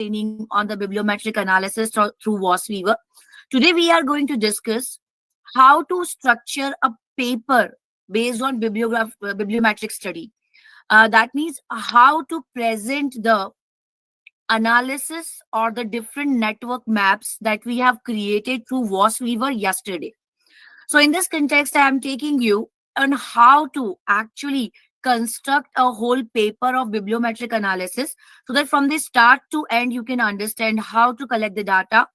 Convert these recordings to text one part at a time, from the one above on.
training on the bibliometric analysis through Vosviewer. Today we are going to discuss how to structure a paper based on bibliometric study. That means how to present the analysis or the different network maps that we have created through Vosviewer yesterday. So in this context, I am taking you on how to actually construct a whole paper of bibliometric analysis so that from the start to end, you can understand how to collect the data,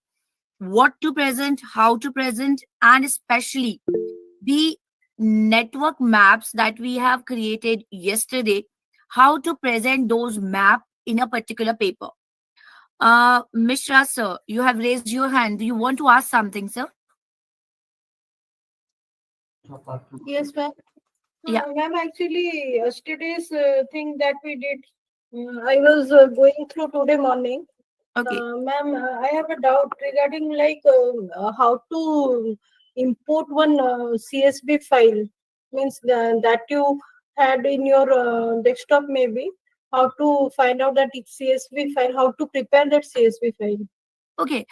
what to present, how to present, and especially the network maps that we have created yesterday, how to present those maps in a particular paper. Mishra, sir, you have raised your hand. Do you want to ask something, sir? Yes, ma'am. Yeah. Ma'am, actually, yesterday's thing that we did, I was going through today morning. Okay. Ma'am, I have a doubt regarding like how to import one CSV file. Means that you had in your desktop maybe. How to find out that it's CSV file? How to prepare that CSV file? Okay.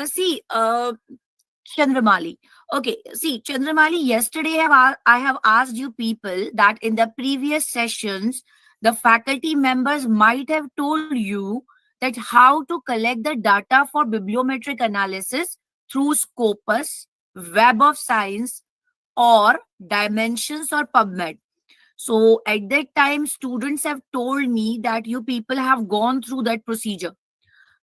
See, Chandramali. Okay. See, Chandramali, yesterday I have asked you people that in the previous sessions, the faculty members might have told you that how to collect the data for bibliometric analysis through Scopus, Web of Science, or Dimensions or PubMed. So at that time, students have told me that you people have gone through that procedure.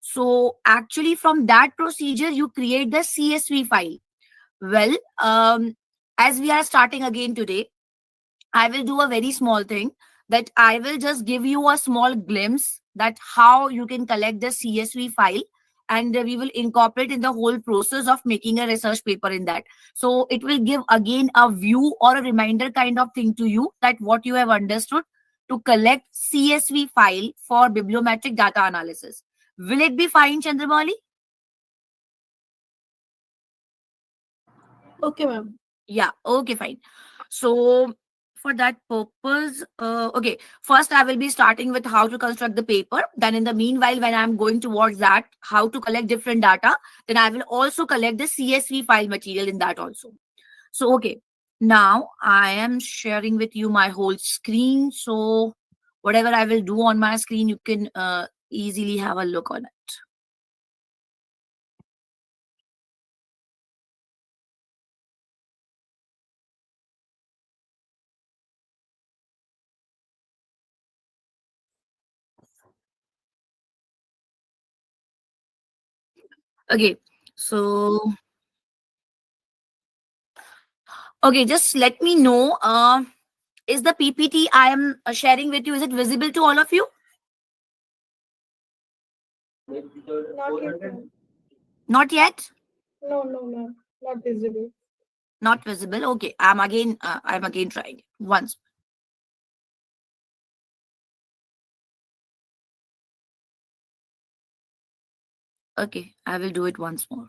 So actually, from that procedure, you create the CSV file. Well, as we are starting again today, I will do a very small thing that I will just give you a small glimpse that how you can collect the CSV file, and we will incorporate in the whole process of making a research paper in that. So it will give again a view or a reminder kind of thing to you that what you have understood to collect CSV file for bibliometric data analysis. Will it be fine, Chandramali? Okay, ma'am. Yeah, okay, fine. So for that purpose, okay, first I will be starting with how to construct the paper. Then in the meanwhile, when I'm going towards that, how to collect different data, then I will also collect the CSV file material in that also. So, okay, now I am sharing with you my whole screen. So whatever I will do on my screen, you can easily have a look on it. Okay, so okay, just let me know. Is the PPT I am sharing with you, is it visible to all of you? Not yet, ma'am. Not yet? No, no, ma'am. Not visible. Not visible. Okay, I'm again trying once. Okay, I will do it once more.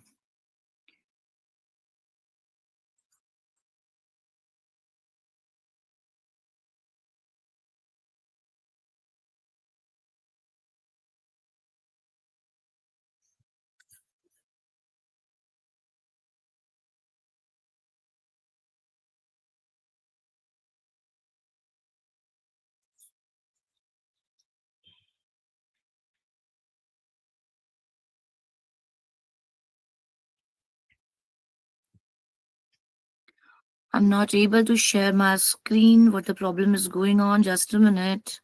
I'm not able to share my screen. What the problem is going on? Just a minute.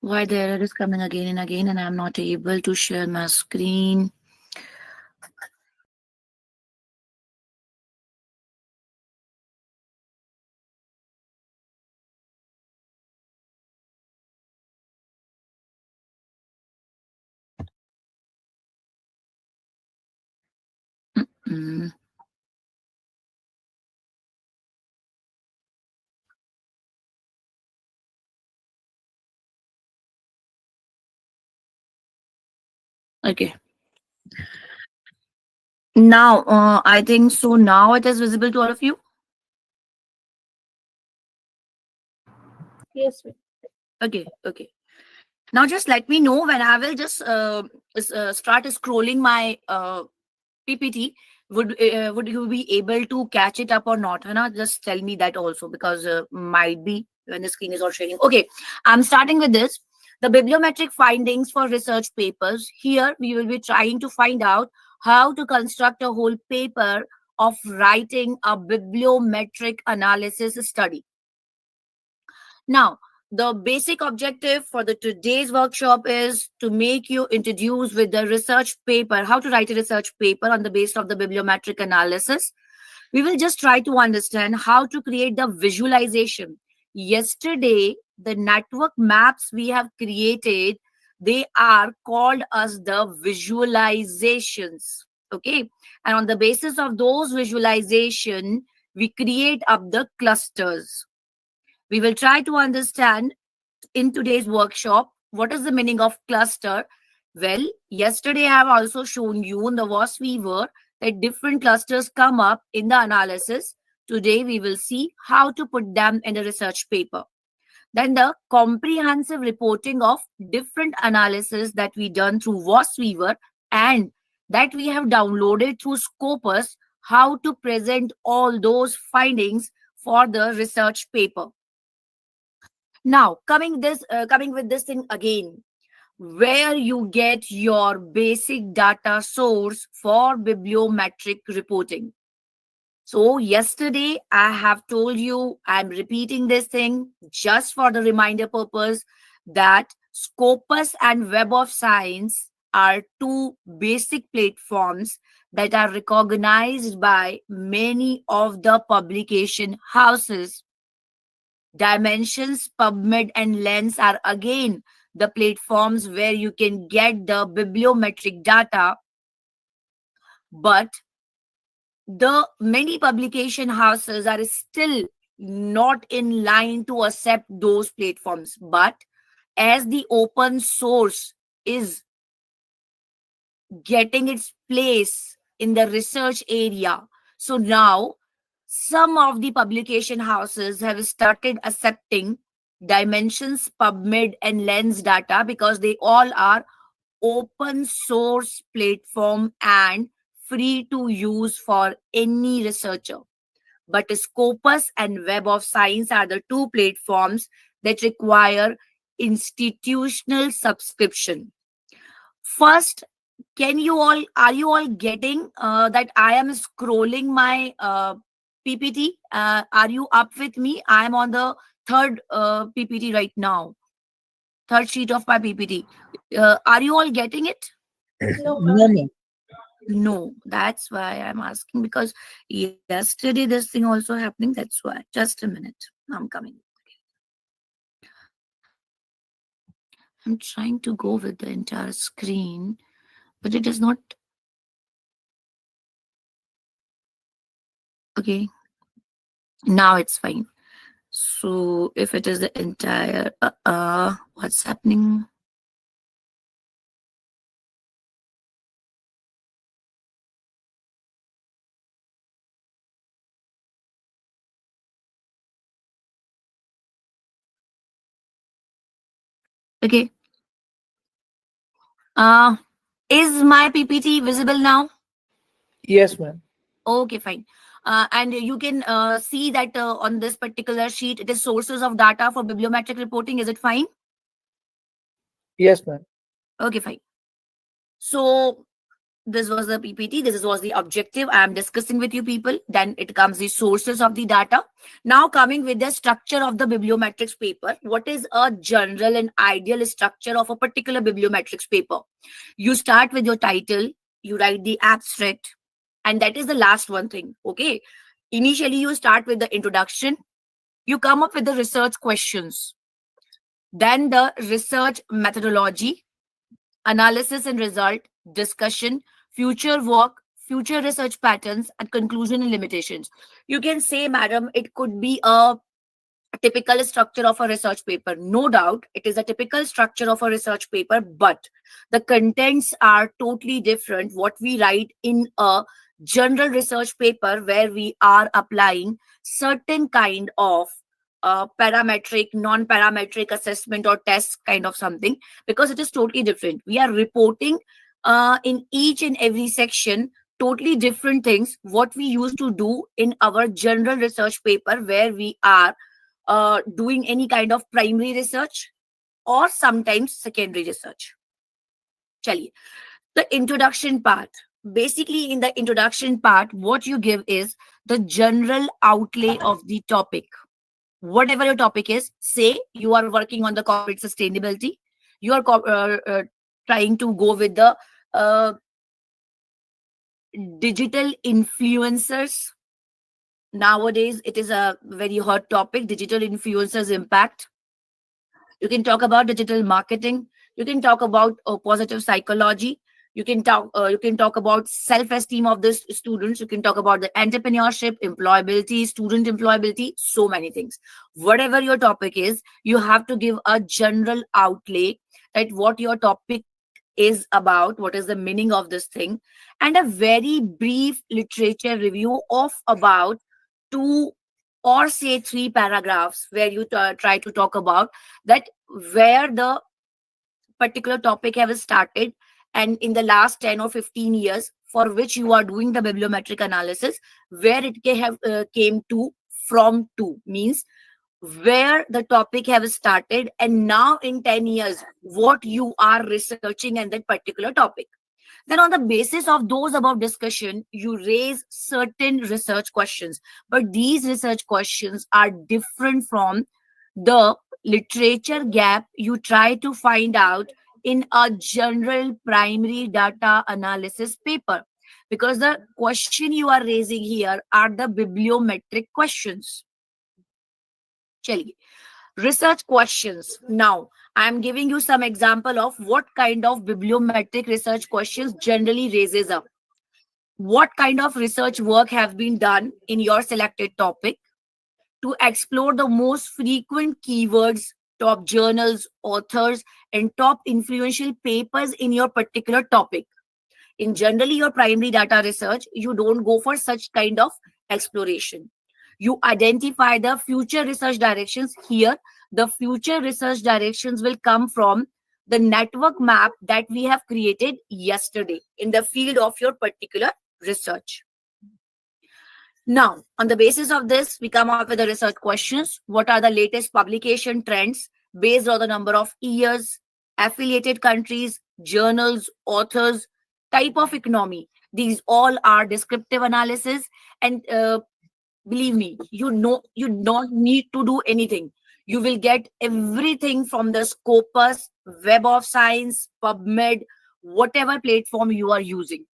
Why the error is coming again and again, and I'm not able to share my screen. Mm, okay. Now, I think so. Now it is visible to all of you. Yes, ma'am. Okay, okay. Now just let me know when I will just start scrolling my PPT. Would you be able to catch it up or not? Hana? Just tell me that also, because might be when the screen is all shaking. Okay, I'm starting with this. The bibliometric findings for research papers. Here we will be trying to find out how to construct a whole paper of writing a bibliometric analysis study. Now, the basic objective for the today's workshop is to make you introduce with the research paper, how to write a research paper on the basis of the bibliometric analysis. We will just try to understand how to create the visualization. Yesterday, the network maps we have created, they are called as the visualizations. Okay. And on the basis of those visualization, we create up the clusters. We will try to understand in today's workshop what is the meaning of cluster. Well, yesterday I have also shown you in the Vosviewer that different clusters come up in the analysis. Today we will see how to put them in the research paper. Then the comprehensive reporting of different analysis that we done through Vosviewer and that we have downloaded through Scopus, how to present all those findings for the research paper. Now, coming with this thing again, where you get your basic data source for bibliometric reporting. So yesterday I have told you, I'm repeating this thing just for the reminder purpose, that Scopus and Web of Science are two basic platforms that are recognized by many of the publication houses. Dimensions, PubMed, and Lens are again the platforms where you can get the bibliometric data, but the many publication houses are still not in line to accept those platforms. But as the open source is getting its place in the research area, so now some of the publication houses have started accepting Dimensions, PubMed, and Lens data because they all are open source platform and free to use for any researcher. But Scopus and Web of Science are the two platforms that require institutional subscription. First, can you all are you all getting that I am scrolling my PPT? Are you up with me? I am on the third PPT right now, third sheet of my PPT. Are you all getting it? No, No, ma'am. no. No, that's why I'm asking, because yesterday this thing also happening. That's why. Just a minute. I'm coming. I'm trying to go with the entire screen, but it is not. Okay, now it's fine. So if it is the entire, what's happening? Okay. Uh, is my PPT visible now? Yes, ma'am. Okay, fine. And you can see that on this particular sheet, it is sources of data for bibliometric reporting. Is it fine? Yes, ma'am. Okay, fine. So this was the PPT. This was the objective I am discussing with you people. Then it comes the sources of the data. Now coming with the structure of the bibliometrics paper. What is a general and ideal structure of a particular bibliometrics paper? You start with your title, you write the abstract, and that is the last one thing. Okay. Initially, you start with the introduction. You come up with the research questions. Then the research methodology, analysis and result, discussion, future work, future research patterns, and conclusion and limitations. You can say, madam, it could be a typical structure of a research paper. No doubt, it is a typical structure of a research paper, but the contents are totally different. What we write in a general research paper, where we are applying certain kind of parametric, non-parametric assessment or test kind of something, because it is totally different. We are reporting in each and every section totally different things what we used to do in our general research paper, where we are doing any kind of primary research or sometimes secondary research. Chaliye. The introduction part. Basically, in the introduction part, what you give is the general outlay of the topic. Whatever your topic is, say you are working on the corporate sustainability, you are trying to go with the digital influencers. Nowadays, it is a very hot topic, digital influencers impact. You can talk about digital marketing. You can talk about positive psychology. You can talk about self-esteem of the students. You can talk about the entrepreneurship, employability, student employability, so many things. Whatever your topic is, you have to give a general outlay at what your topic is about, what is the meaning of this thing, and a very brief literature review of about 2 or say 3 paragraphs, where you try to talk about that where the particular topic have started, and in the last 10 or 15 years for which you are doing the bibliometric analysis, where it came to from to, means where the topic have started, and now in 10 years what you are researching in that particular topic. Then on the basis of those above discussion, you raise certain research questions. But these research questions are different from the literature gap you try to find out in a general primary data analysis paper. Because the question you are raising here are the bibliometric questions. Chaliye. Research questions. Now, I am giving you some example of what kind of bibliometric research questions generally raises up. What kind of research work have been done in your selected topic to explore the most frequent keywords, top journals, authors, and top influential papers in your particular topic. In generally your primary data research, you don't go for such kind of exploration. You identify the future research directions. Here the future research directions will come from the network map that we have created yesterday in the field of your particular research. Now, on the basis of this, we come up with the research questions. What are the latest publication trends based on the number of years, affiliated countries, journals, authors, type of economy? These all are descriptive analysis. And believe me, you don't need to do anything. You will get everything from the Scopus, Web of Science, PubMed, whatever platform you are using.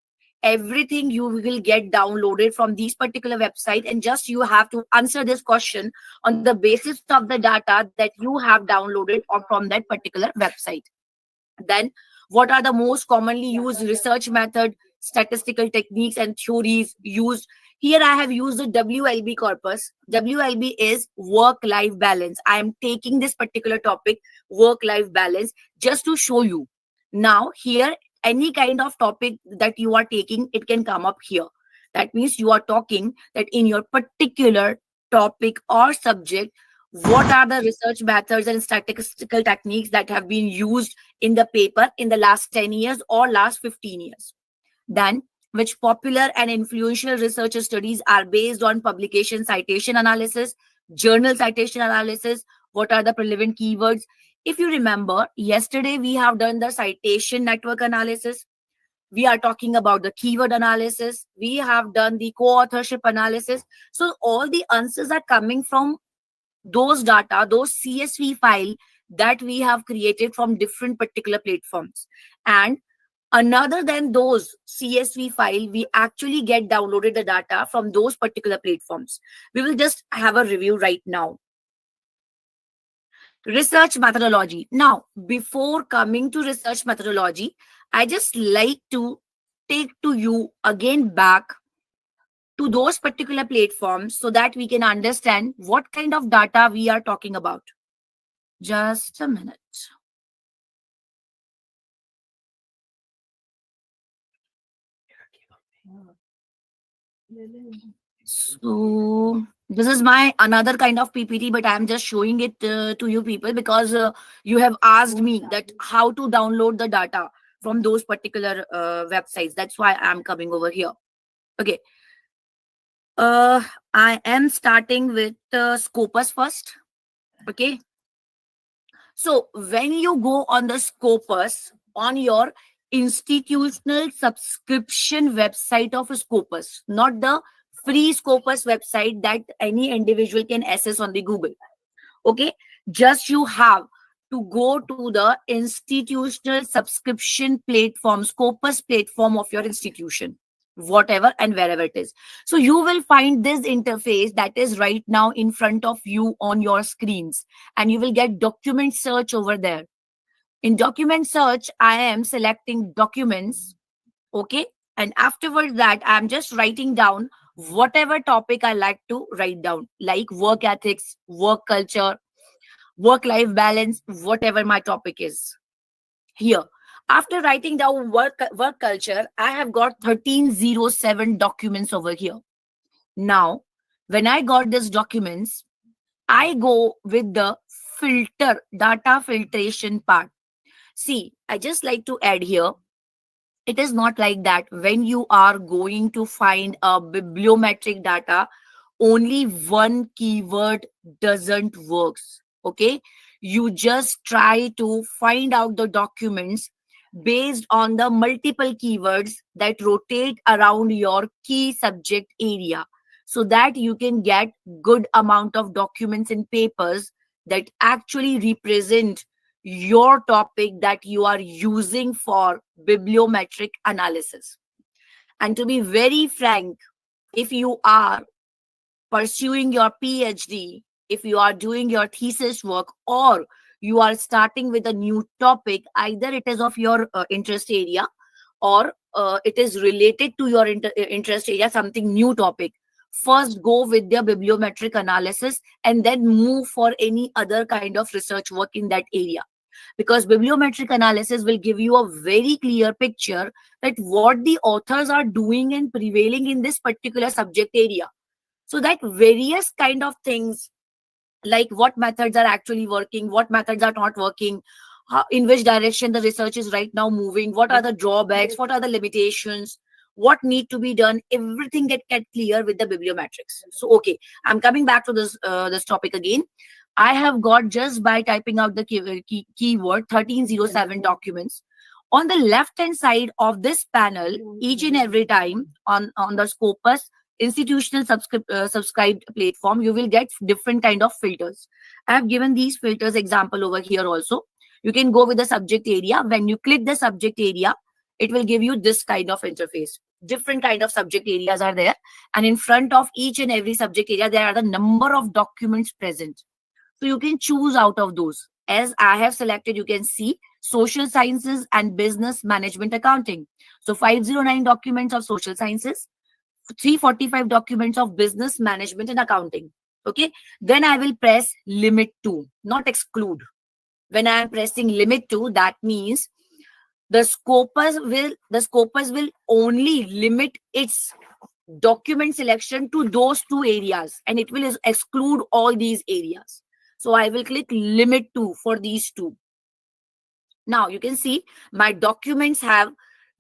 Everything you will get downloaded from these particular website, and just you have to answer this question on the basis of the data that you have downloaded or from that particular website. Then, what are the most commonly used research method, statistical techniques, and theories used? Here I have used the WLB corpus. WLB is work-life balance. I am taking this particular topic, work-life balance, just to show you. Now, here, any kind of topic that you are taking, it can come up here. That means you are talking that in your particular topic or subject, what are the research methods and statistical techniques that have been used in the paper in the last 10 years or last 15 years. Then, which popular and influential research studies are based on publication citation analysis, journal citation analysis, what are the relevant keywords. If you remember, yesterday we have done the citation network analysis. We are talking about the keyword analysis. We have done the co-authorship analysis. So all the answers are coming from those data, those CSV file that we have created from different particular platforms. And another than those CSV file, we actually get downloaded the data from those particular platforms. We will just have a review right now. Research methodology. Now, before coming to research methodology, I just like to take to you again back to those particular platforms so that we can understand what kind of data we are talking about. Just a minute. So this is my another kind of PPT, but I'm just showing it to you people because you have asked me that how to download the data from those particular websites. That's why I'm coming over here. Okay. I am starting with Scopus first. Okay. So when you go on the Scopus on your institutional subscription website of Scopus, not the free Scopus website that any individual can access on the Google. Okay, just you have to go to the institutional subscription platform, Scopus platform of your institution, whatever and wherever it is. So you will find this interface that is right now in front of you on your screens, and you will get document search over there. In document search, I am selecting documents. Okay, and afterwards that I'm just writing down whatever topic I like to write down, like work ethics, work culture, work life balance, whatever my topic is. Here, after writing down work culture, I have got 1307 documents over here. Now, when I got these documents, I go with the filter, data filtration part. See, I just like to add here, it is not like that when you are going to find a bibliometric data, only one keyword doesn't works. Okay, you just try to find out the documents based on the multiple keywords that rotate around your key subject area, so that you can get good amount of documents and papers that actually represent your topic that you are using for bibliometric analysis. And to be very frank, if you are pursuing your PhD, if you are doing your thesis work, or you are starting with a new topic, either it is of your interest area, or it is related to your interest area, something new topic, first go with their bibliometric analysis and then move for any other kind of research work in that area, because bibliometric analysis will give you a very clear picture that what the authors are doing and prevailing in this particular subject area. So that various kind of things, like what methods are actually working, what methods are not working, in which direction the research is right now moving, what are the drawbacks, what are the limitations, what need to be done, everything get clear with the bibliometrics. So okay, I'm coming back to this topic again. I have got, just by typing out the keyword 1307 documents. On the left hand side of this panel, each and every time on the Scopus institutional subscribed platform, you will get different kind of filters. I have given these filters example over here also. You can go with the subject area. When you click the subject area, it will give you this kind of interface. Different kind of subject areas are there, and in front of each and every subject area there are the number of documents present. So you can choose out of those. As I have selected, you can see social sciences and business management accounting. So 509 documents of social sciences, 345 documents of business management and accounting. Okay, then I will press limit to, not exclude. When I am pressing limit to, that means the Scopus will only limit its document selection to those two areas, and it will exclude all these areas. So I will click limit to for these two. Now you can see my documents have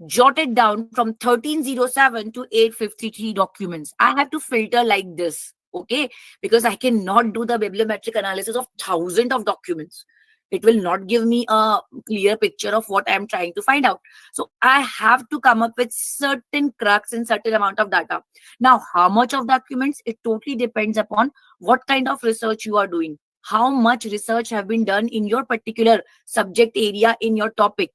jotted down from 1307 to 853 documents. I have to filter like this, okay, because I cannot do the bibliometric analysis of thousands of documents. It will not give me a clear picture of what I'm trying to find out. So I have to come up with certain crux and certain amount of data. Now, how much of documents? It totally depends upon what kind of research you are doing. How much research have been done in your particular subject area in your topic.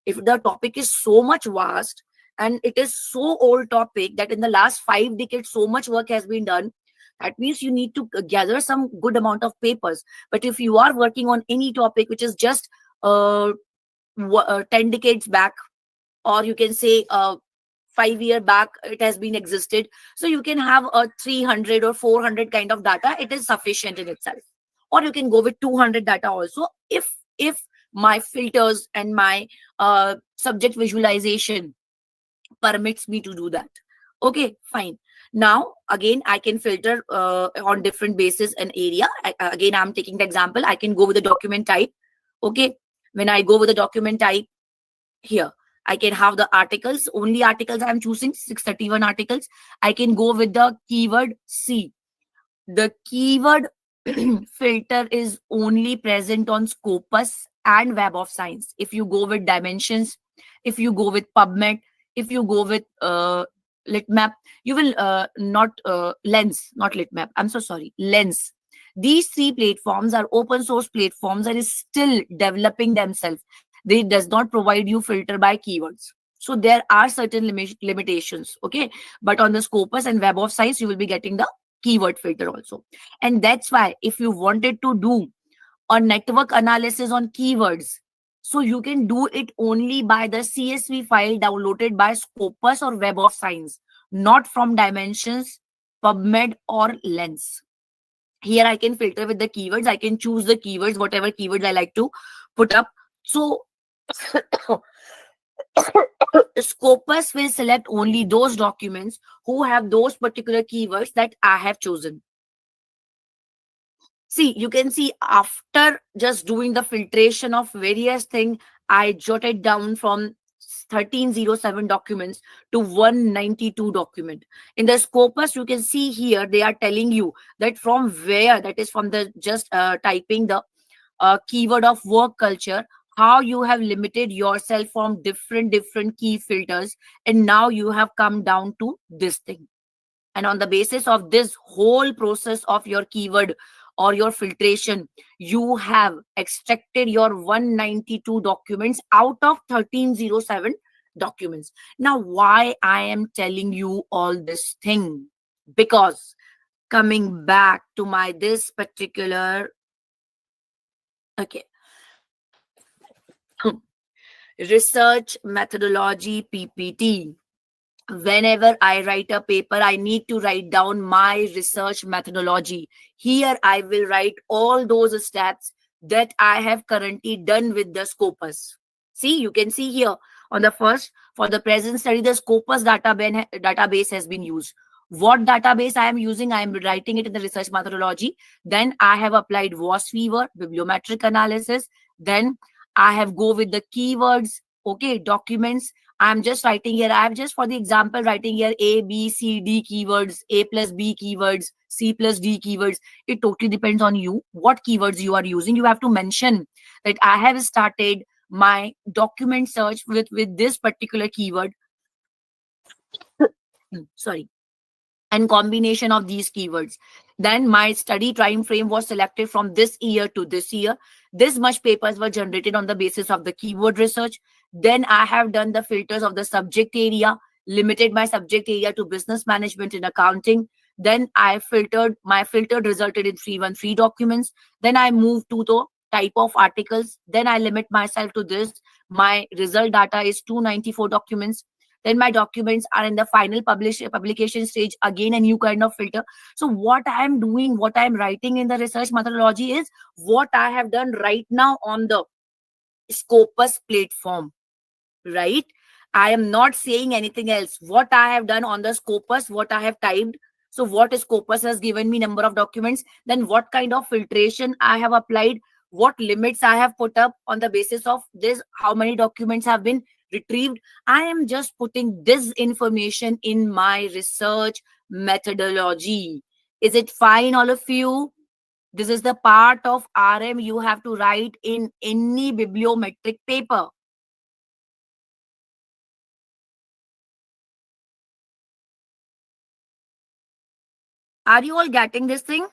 If the topic is so much vast and it is so old topic that in the last 5 decades so much work has been done, that means you need to gather some good amount of papers. But if you are working on any topic which is just uh, 10 decades back, or you can say 5 year back it has been existed, so you can have a 300 or 400 kind of data, it is sufficient in itself. Or you can go with 200 data also, if my filters and my subject visualization permits me to do that. Okay, fine. Now again I can filter on different basis and area. Again, I'm taking the example, I can go with the document type. Okay, when I go with the document type, here I can have the articles, only articles I'm choosing, 631 articles. I can go with the keyword C. The keyword filter is only present on Scopus and Web of Science. If you go with dimensions, if you go with PubMed, if you go with Litmap, you will not Lens, not Litmap. I'm so sorry, Lens. These three platforms are open source platforms and is still developing themselves. They does not provide you filter by keywords. So there are certain limitations. Okay, but on the Scopus and Web of Science, you will be getting the keyword filter also. And that's why if you wanted to do a network analysis on keywords, so you can do it only by the CSV file downloaded by Scopus or Web of Science, not from Dimensions, PubMed or Lens. Here I can filter with the keywords. I can choose the keywords, whatever keywords I like to put up. So Scopus will select only those documents who have those particular keywords that I have chosen. See, you can see after just doing the filtration of various things, I jotted down from 1307 documents to 192 document. In the Scopus, you can see here, they are telling you that from where, that is from the just typing the keyword of work culture, how you have limited yourself from different key filters, and now you have come down to this thing. And on the basis of this whole process of your keyword or your filtration, you have extracted your 192 documents out of 1307 documents. Now, why I am telling you all this thing? Because coming back to my this particular, okay, research methodology PPT. Whenever I write a paper, I need to write down my research methodology. Here I will write all those stats that I have currently done with the Scopus. See, you can see here on the first, for the present study, the Scopus database has been used. What database I am using, I am writing it in the research methodology. Then I have applied Vosviewer, bibliometric analysis. Then I have go with the keywords, okay, documents. I'm just writing here, I'm just for the example writing here A, B, C, D keywords, A plus B keywords, C plus D keywords. It totally depends on you, what keywords you are using. You have to mention that I have started my document search with this particular keyword. Sorry. And combination of these keywords. Then my study time frame was selected from this year to this year. This much papers were generated on the basis of the keyword research. Then I have done the filters of the subject area, limited my subject area to business management and accounting. Then I filtered, my filter resulted in 313 documents. Then I moved to the type of articles. Then I limit myself to this. My result data is 294 documents. Then my documents are in the final publication stage, again a new kind of filter. So what I am doing, what I am writing in the research methodology is what I have done right now on the Scopus platform, right? I am not saying anything else. What I have done on the Scopus, what I have typed. So what Scopus has given me number of documents, then what kind of filtration I have applied, what limits I have put up on the basis of this, how many documents have been retrieved. I am just putting this information in my research methodology. Is it fine, all of you? This is the part of RM you have to write in any bibliometric paper. Are you all getting this thing?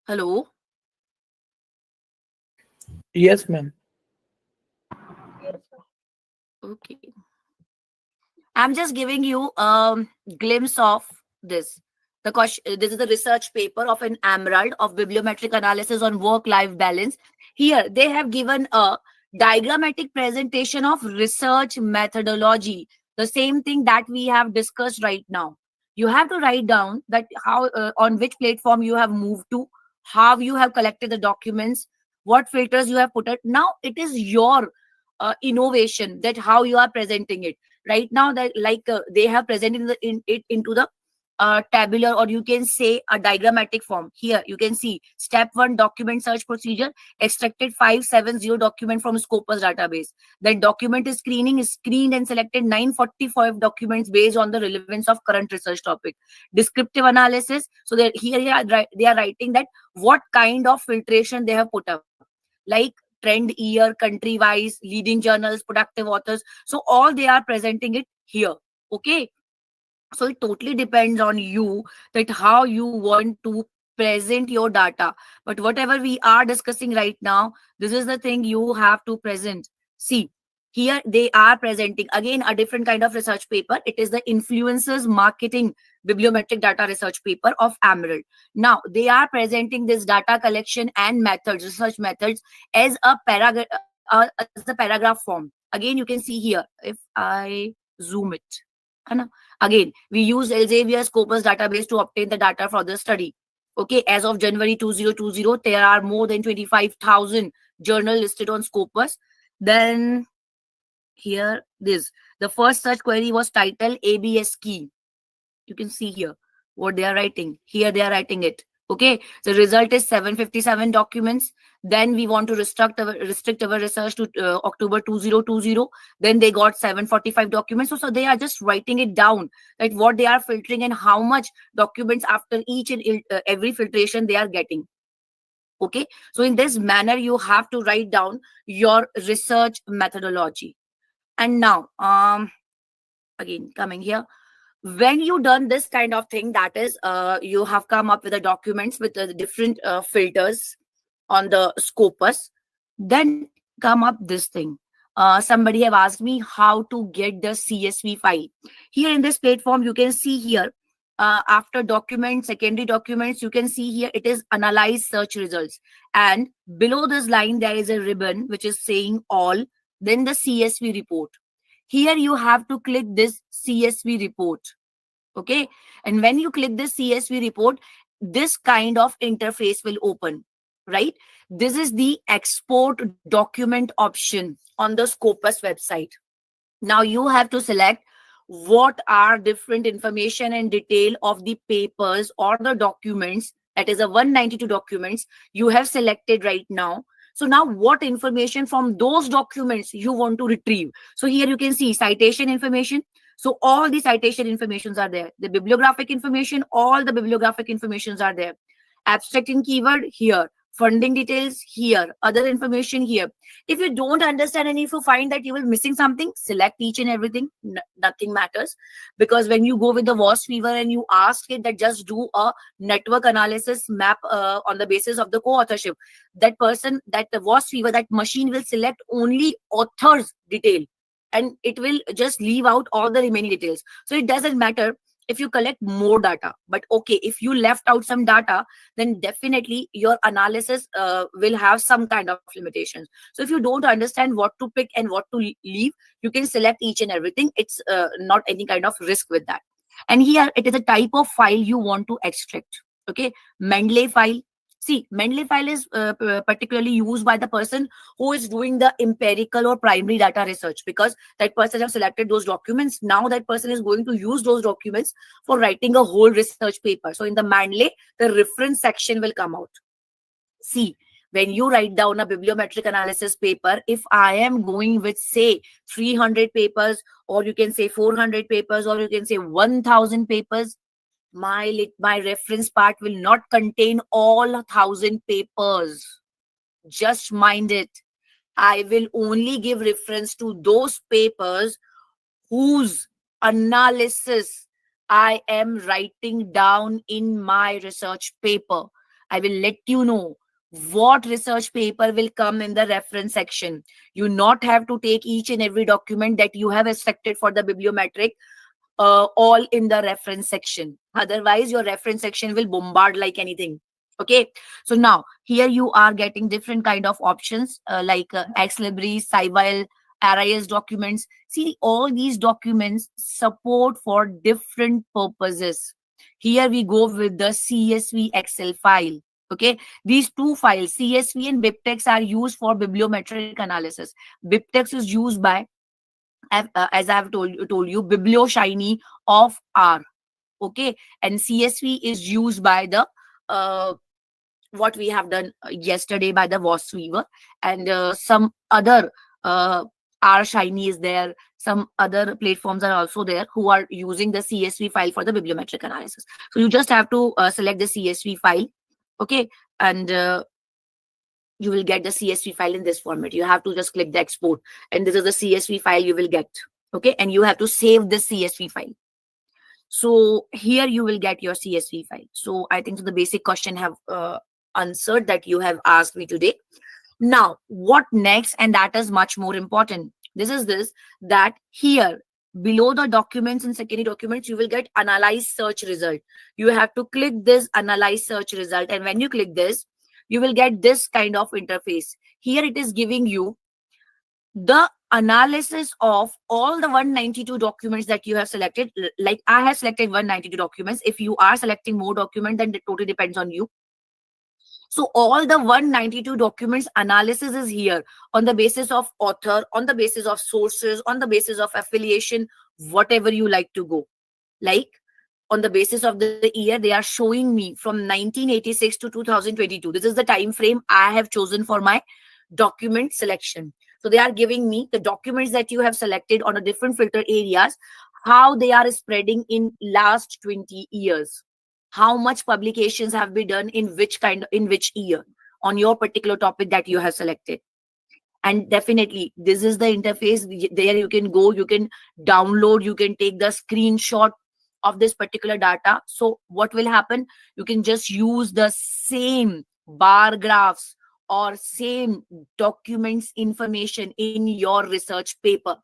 Hello? Yes, ma'am. Yes, sir. Okay. I'm just giving you a glimpse of this. The question, this is the research paper of an emerald of bibliometric analysis on work-life balance. Here, they have given a diagrammatic presentation of research methodology, the same thing that we have discussed right now. You have to write down that how on which platform you have moved to, how you have collected the documents, what filters you have put it. Now it is your innovation that how you are presenting it right now, that like they have presented it into the tabular, or you can say a diagrammatic form. Here you can see step 1 document search procedure, extracted 570 document from Scopus database. Then document is screened and selected 945 documents based on the relevance of current research topic. Descriptive analysis, so that here they are writing that what kind of filtration they have put up, like trend year, country wise, leading journals, productive authors. So all they are presenting it here. Okay. So it totally depends on you that how you want to present your data. But whatever we are discussing right now, this is the thing you have to present. See, here they are presenting again a different kind of research paper. It is the influencers marketing bibliometric data research paper of Emerald. Now they are presenting this data collection and methods, research methods, as a paragraph, as a paragraph form. Again, you can see here if I zoom it. है ना? Again, we use Elsevier Scopus database to obtain the data for the study. Okay, as of January 2020, there are more than 25,000 journals listed on Scopus. Then here, this the first search query was titled ABS key. You can see here what they are writing. Here they are writing it. Okay, the result is 757 documents. Then we want to restrict our research to October 2020. Then they got 745 documents. So they are just writing it down, like what they are filtering and how much documents after each and every filtration they are getting. Okay, so in this manner you have to write down your research methodology. And now again coming here, when you done this kind of thing, that is you have come up with the documents with the different filters on the Scopus, then come up this thing. Somebody have asked me how to get the CSV file. Here in this platform you can see here, after documents, secondary documents, you can see here it is analyze search results, and below this line there is a ribbon which is saying all, then the CSV report. Here you have to click this CSV report. Okay, and when you click this CSV report, this kind of interface will open, right? This is the export document option on the Scopus website. Now you have to select what are different information and detail of the papers or the documents, that is a 192 documents you have selected right now. So now what information from those documents you want to retrieve. So here you can see citation information. So all the citation informations are there. The bibliographic information, all the bibliographic informations are there. Abstract and keyword here. Funding details here. Other information here. If you don't understand and if you find that you will missing something, select each and everything. Nothing matters. Because when you go with the Vosviewer and you ask it that just do a network analysis map on the basis of the co-authorship, that person, that the Vosviewer, that machine will select only author's detail, and it will just leave out all the remaining details. So it doesn't matter if you collect more data, but okay, if you left out some data, then definitely your analysis will have some kind of limitations. So if you don't understand what to pick and what to leave, you can select each and everything. It's not any kind of risk with that. And here it is a type of file you want to extract. Okay, Mendeley file. See, Mendeley file is particularly used by the person who is doing the empirical or primary data research, because that person have selected those documents. Now that person is going to use those documents for writing a whole research paper. So in the Mendeley, the reference section will come out. See, When you write down a bibliometric analysis paper, if I am going with, say, 300 papers, or you can say 400 papers, or you can say 1000 papers, my reference part will not contain all 1000 papers. Just mind it. I will only give reference to those papers whose analysis I am writing down in my research paper. I will let you know what research paper will come in the reference section. You not have to take each and every document that you have selected for the bibliometric all in the reference section. Otherwise, your reference section will bombard like anything. Okay, so now here you are getting different kind of options like ex libris, civil, RIS documents. See, all these documents support for different purposes. Here we go with the CSV Excel file. Okay, these two files, CSV and BibTeX, are used for bibliometric analysis. BibTeX is used by, as I have told you, BiblioShiny of R. Okay, and CSV is used by the what we have done yesterday by the Vosviewer, and some other R Shiny is there. Some other platforms are also there who are using the CSV file for the bibliometric analysis. So you just have to select the CSV file, okay, and you will get the CSV file in this format. You have to just click the export, and this is the CSV file you will get. Okay, and you have to save this CSV file. So here you will get your CSV file. So I think the basic question have answered that you have asked me today. Now, what next? And that is much more important. This is this, that here below the documents and secondary documents, you will get analyze search result. You have to click this analyze search result. And when you click this, you will get this kind of interface. Here it is giving you the analysis of all the 192 documents that you have selected. Like I have selected 192 documents. If you are selecting more documents, then it totally depends on you. So all the 192 documents analysis is here on the basis of author, on the basis of sources, on the basis of affiliation, whatever you like to go. Like on the basis of the year, they are showing me from 1986 to 2022. This is the time frame I have chosen for my document selection. So they are giving me the documents that you have selected on a different filter areas, how they are spreading in last 20 years. How much publications have been done in which year on your particular topic that you have selected. And definitely this is the interface. There you can go, you can download, you can take the screenshot of this particular data. So what will happen? You can just use the same bar graphs or same documents information in your research paper.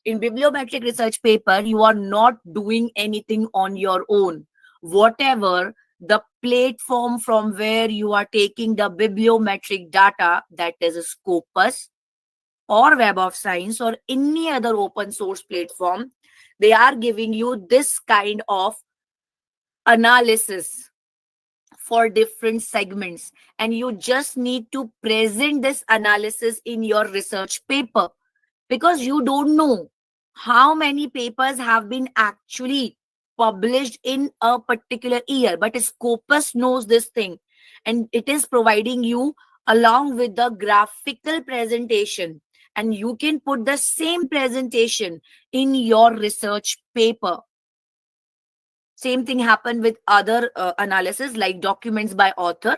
In bibliometric research paper, you are not doing anything on your own. Whatever the platform from where you are taking the bibliometric data, that is a Scopus or Web of Science or any other open source platform, they are giving you this kind of analysis for different segments, and you just need to present this analysis in your research paper, because you don't know how many papers have been actually published in a particular year, but Scopus knows this thing, and it is providing you along with the graphical presentation, and you can put the same presentation in your research paper. Same thing happened with other analysis like documents by author.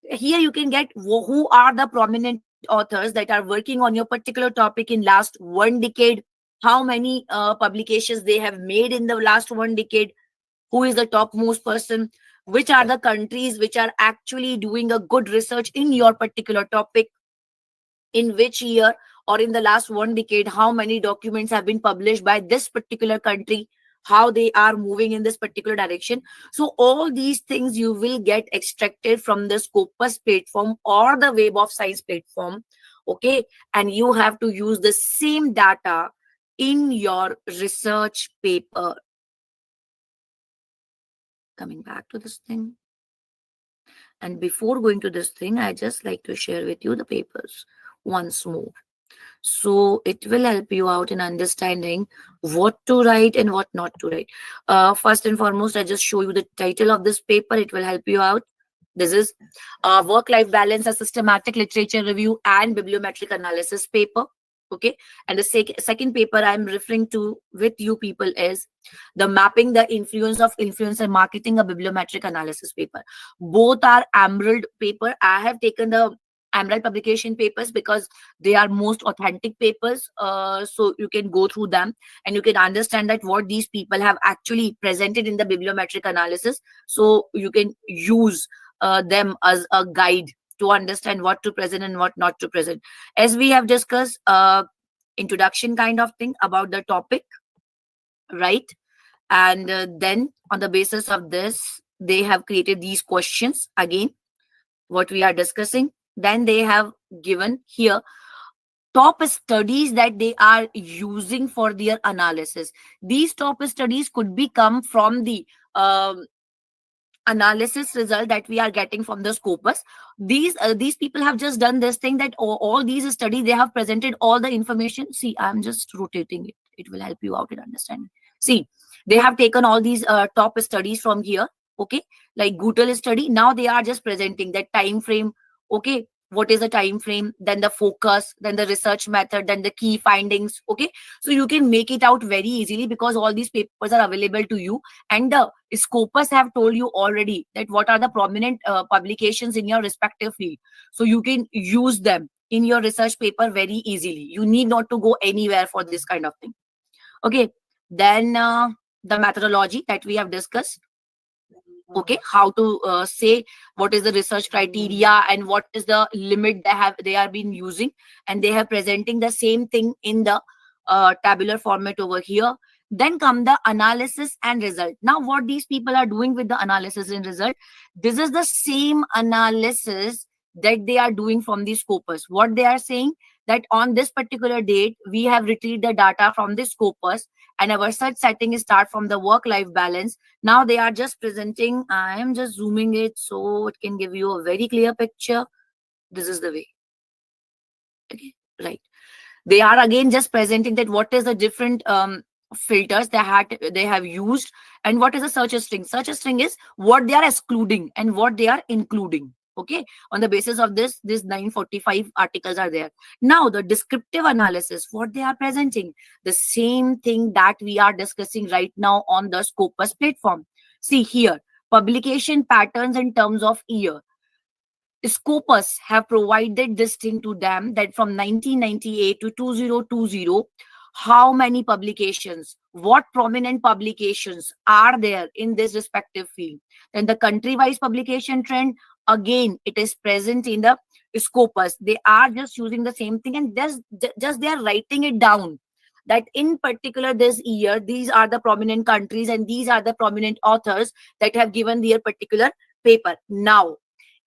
Here you can get who are the prominent authors that are working on your particular topic in last 1 decade, how many publications they have made in the last 1 decade, who is the topmost person, which are the countries which are actually doing a good research in your particular topic, in which year or in the last 1 decade, how many documents have been published by this particular country, how they are moving in this particular direction. So all these things you will get extracted from the Scopus platform or the Web of Science platform. Okay, and you have to use the same data in your research paper. Coming back to this thing. And before going to this thing, I just like to share with you the papers once more. So it will help you out in understanding what to write and what not to write. First and foremost, I just show you the title of this paper. It will help you out. This is work-life balance, a systematic literature review and bibliometric analysis paper. Okay. And the second paper I'm referring to with you people is the mapping the influence of influencer marketing, a bibliometric analysis paper. Both are emerald paper. I have taken the emerald publication papers because they are most authentic papers. So you can go through them and you can understand that what these people have actually presented in the bibliometric analysis. So you can use them as a guide to understand what to present and what not to present. As we have discussed, introduction kind of thing about the topic, right? And then on the basis of this, they have created these questions again, what we are discussing. Then they have given here top studies that they are using for their analysis. These top studies could be come from the analysis result that we are getting from the scopus. These people have just done this thing that all these studies, they have presented all the information. See, I'm just rotating it, it will help you out in understanding. See, they have taken all these top studies from here. Okay, like Google study, now they are just presenting that time frame. Okay, what is the time frame, then the focus, then the research method, then the key findings. Okay, so you can make it out very easily because all these papers are available to you. And the Scopus have told you already that what are the prominent publications in your respective field. So you can use them in your research paper very easily. You need not to go anywhere for this kind of thing. Okay. Then the methodology that we have discussed. Okay, how to say what is the research criteria and what is the limit they are been using, and they have presenting the same thing in the tabular format over here. Then come the analysis and result. Now what these people are doing with the analysis and result, this is the same analysis that they are doing from the scopus. What they are saying, that on this particular date we have retrieved the data from the scopus and our search setting is start from the work life balance. Now they are just presenting, I am just zooming it so it can give you a very clear picture. This is the way. Okay, right. They are again just presenting that what is the different filters they have used, and what is a search string. Search string is what they are excluding and what they are including. Okay, on the basis of this 945 articles are there. Now the descriptive analysis, what they are presenting, the same thing that we are discussing right now on the Scopus platform. See here, publication patterns in terms of year. Scopus have provided this thing to them that from 1998 to 2020, how many publications, what prominent publications are there in this respective field. Then the country-wise publication trend, again, it is present in the Scopus. They are just using the same thing and just they are writing it down that in particular this year, these are the prominent countries and these are the prominent authors that have given their particular paper. Now,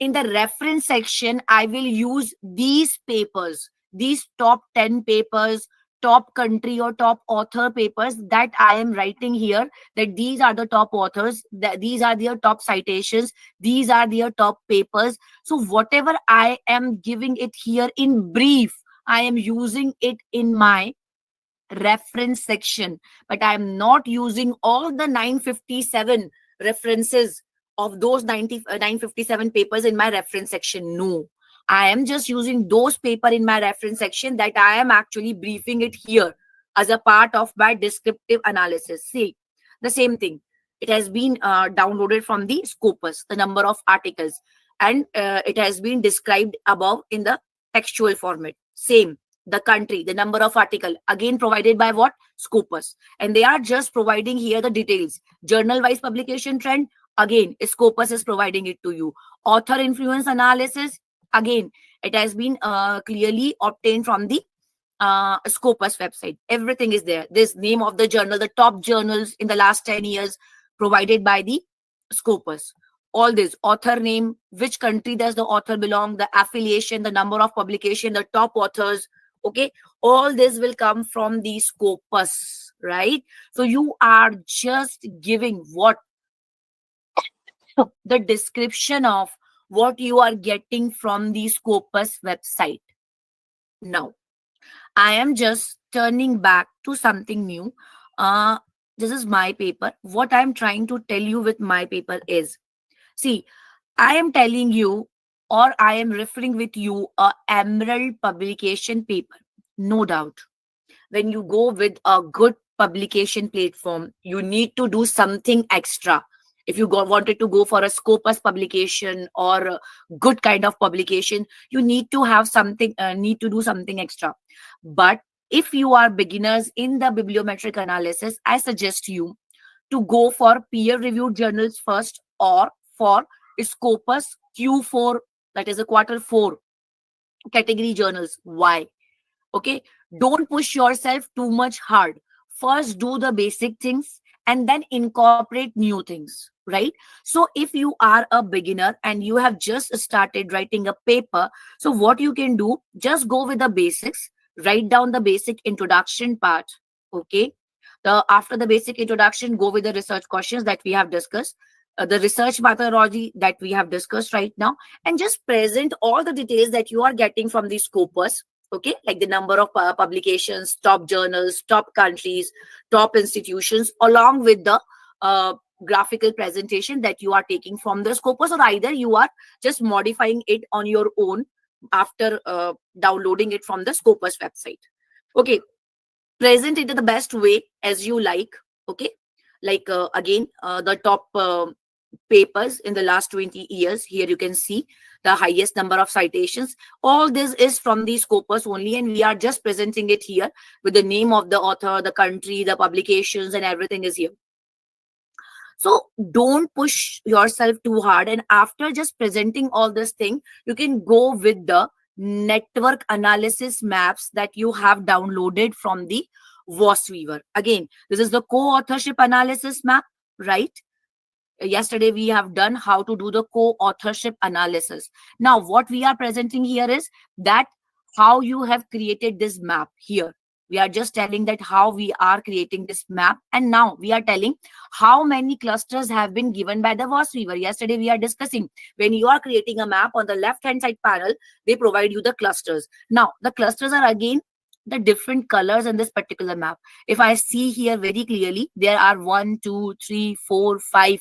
in the reference section, I will use these papers, these top 10 papers, top country or top author papers that I am writing here, that these are the top authors, that these are their top citations, these are their top papers. So whatever I am giving it here in brief, I am using it in my reference section, but I am not using all the 957 references of those 957 papers in my reference section. No, I am just using those paper in my reference section that I am actually briefing it here as a part of my descriptive analysis. See, the same thing. It has been downloaded from the Scopus, the number of articles, and it has been described above in the textual format. Same, the country, the number of article, again provided by what? Scopus. And they are just providing here the details. Journal-wise publication trend, again, Scopus is providing it to you. Author influence analysis, again, it has been clearly obtained from the Scopus website. Everything is there. This name of the journal, the top journals in the last 10 years provided by the Scopus. All this, author name, which country does the author belong, the affiliation, the number of publication, the top authors. Okay, all this will come from the Scopus, right? So you are just giving what the description of what you are getting from the Scopus website. Now, I am just turning back to something new. This is my paper. What I'm trying to tell you with my paper is, see, I am telling you, or I am referring with you a emerald publication paper. No doubt. When you go with a good publication platform, you need to do something extra. If you wanted to go for a Scopus publication or a good kind of publication, you need to have something, need to do something extra. But if you are beginners in the bibliometric analysis, I suggest you to go for peer reviewed journals first, or for Scopus Q4, that is a quarter 4 category journals. Why? Okay, don't push yourself too much hard. First do the basic things and then incorporate new things, right? So if you are a beginner and you have just started writing a paper, so what you can do, just go with the basics, write down the basic introduction part. Okay, the after the basic introduction, go with the research questions that we have discussed, the research methodology that we have discussed right now, and just present all the details that you are getting from the scopus. Okay, like the number of publications, top journals, top countries, top institutions, along with the uh, graphical presentation that you are taking from the scopus, or either you are just modifying it on your own after downloading it from the scopus website. Okay, present it in the best way as you like. Okay, like again, the top papers in the last 20 years, here you can see the highest number of citations. All this is from the scopus only, and we are just presenting it here with the name of the author, the country, the publications, and everything is here. So don't push yourself too hard, and after just presenting all this thing, you can go with the network analysis maps that you have downloaded from the Vosviewer. Again, this is the co-authorship analysis map, right? Yesterday we have done how to do the co-authorship analysis. Now what we are presenting here is that how you have created this map here. We are just telling that how we are creating this map, and now we are telling how many clusters have been given by the Vosviewer. Yesterday we are discussing, when you are creating a map, on the left hand side panel they provide you the clusters. Now the clusters are again the different colors in this particular map. If I see here very clearly, there are 1, 2, 3, 4, 5,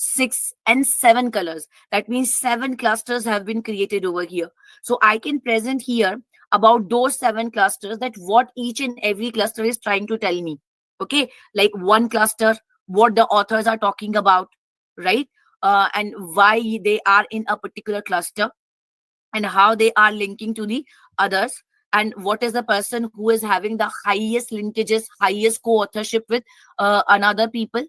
6 and 7 colors. That means 7 clusters have been created over here. So I can present here about those 7 clusters, that what each and every cluster is trying to tell me. Okay, like one cluster, what the authors are talking about, right? And why they are in a particular cluster, and how they are linking to the others, and what is the person who is having the highest linkages, highest co-authorship with another people.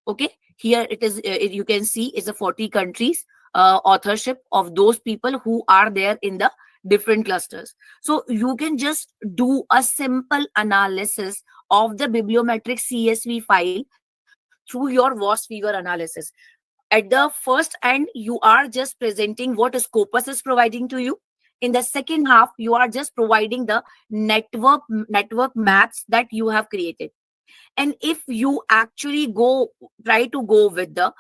Okay, here it is, you can see it's a 40 countries authorship of those people who are there in the different clusters. So you can just do a simple analysis of the bibliometric CSV file through your Vosviewer analysis. At the first end, you are just presenting what Scopus is providing to you. In the second half, you are just providing the network maps that you have created. And if you actually try to go with the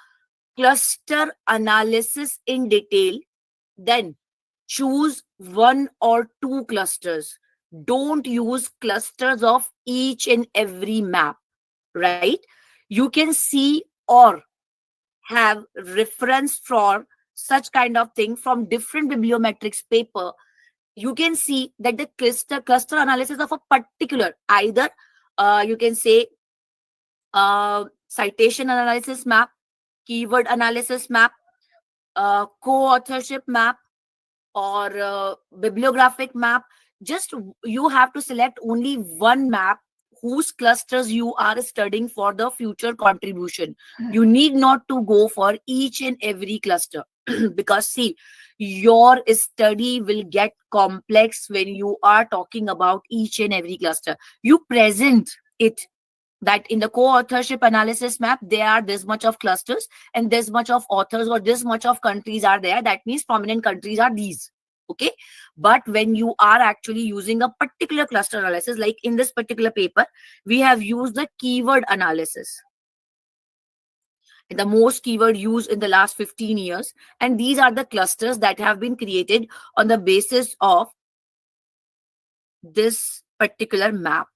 cluster analysis in detail, then choose 1 or 2 clusters. Don't use clusters of each and every map, right? You can see or have reference for such kind of thing from different bibliometrics paper. You can see that the cluster analysis of a particular, either you can say citation analysis map, keyword analysis map, co-authorship map, or bibliographic map. Just you have to select only one map whose clusters you are studying for the future contribution. You need not to go for each and every cluster because see, your study will get complex when you are talking about each and every cluster. You present it that in the co-authorship analysis map there are this much of clusters and this much of authors or this much of countries are there. That means prominent countries are these. Okay, but when you are actually using a particular cluster analysis, like in this particular paper we have used the keyword analysis, the most keyword used in the last 15 years, and these are the clusters that have been created on the basis of this particular map,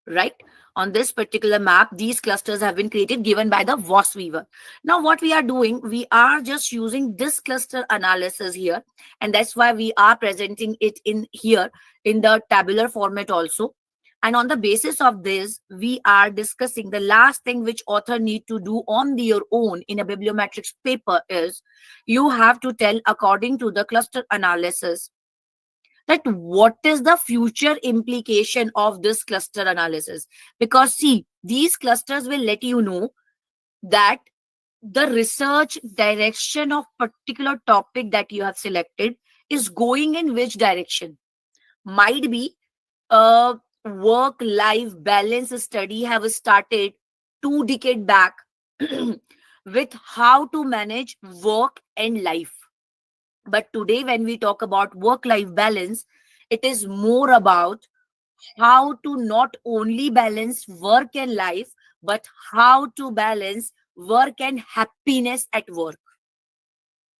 right? On this particular map, these clusters have been created, given by the Vosviewer. Now, what we are doing, we are just using this cluster analysis here, and that's why we are presenting it in here in the tabular format also. And on the basis of this, we are discussing the last thing which author need to do on their own in a bibliometrics paper is you have to tell, according to the cluster analysis, that what is the future implication of this cluster analysis. Because see, these clusters will let you know that the research direction of particular topic that you have selected is going in which direction. Might be a work life balance study have started 2 decades back with how to manage work and life. But today, when we talk about work life balance, it is more about how to not only balance work and life, but how to balance work and happiness at work.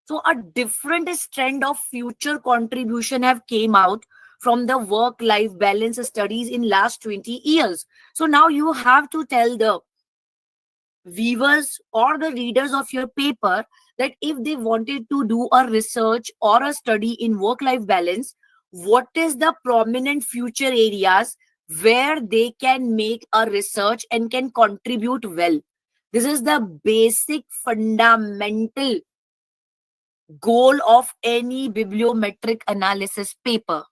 So a different trend of future contribution have came out from the work life balance studies in last 20 years. So now you have to tell the viewers or the readers of your paper that if they wanted to do a research or a study in work life balance, what is the prominent future areas where they can make a research and can contribute well. This is the basic fundamental goal of any bibliometric analysis paper.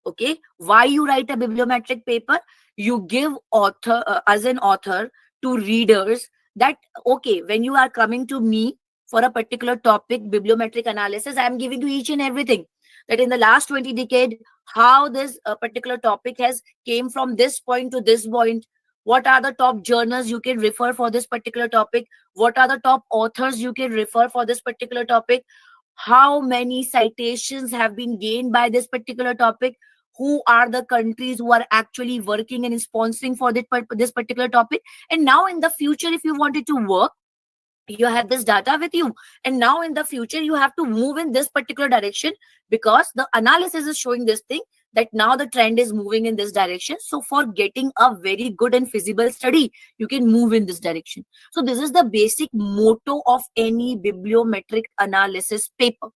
Okay, why you write a bibliometric paper? You give author as an author to readers that okay, when you are coming to me for a particular topic, bibliometric analysis, I am giving you each and everything that in the last 20 decade how this particular topic has came from this point to this point. What are the top journals you can refer for this particular topic? What are the top authors you can refer for this particular topic? How many citations have been gained by this particular topic? Who are the countries who are actually working and sponsoring for this particular topic? And now in the future, if you wanted to work, you have this data with you, and now in the future you have to move in this particular direction because the analysis is showing this thing, that now the trend is moving in this direction. So for getting a very good and feasible study, you can move in this direction. So this is the basic motto of any bibliometric analysis paper.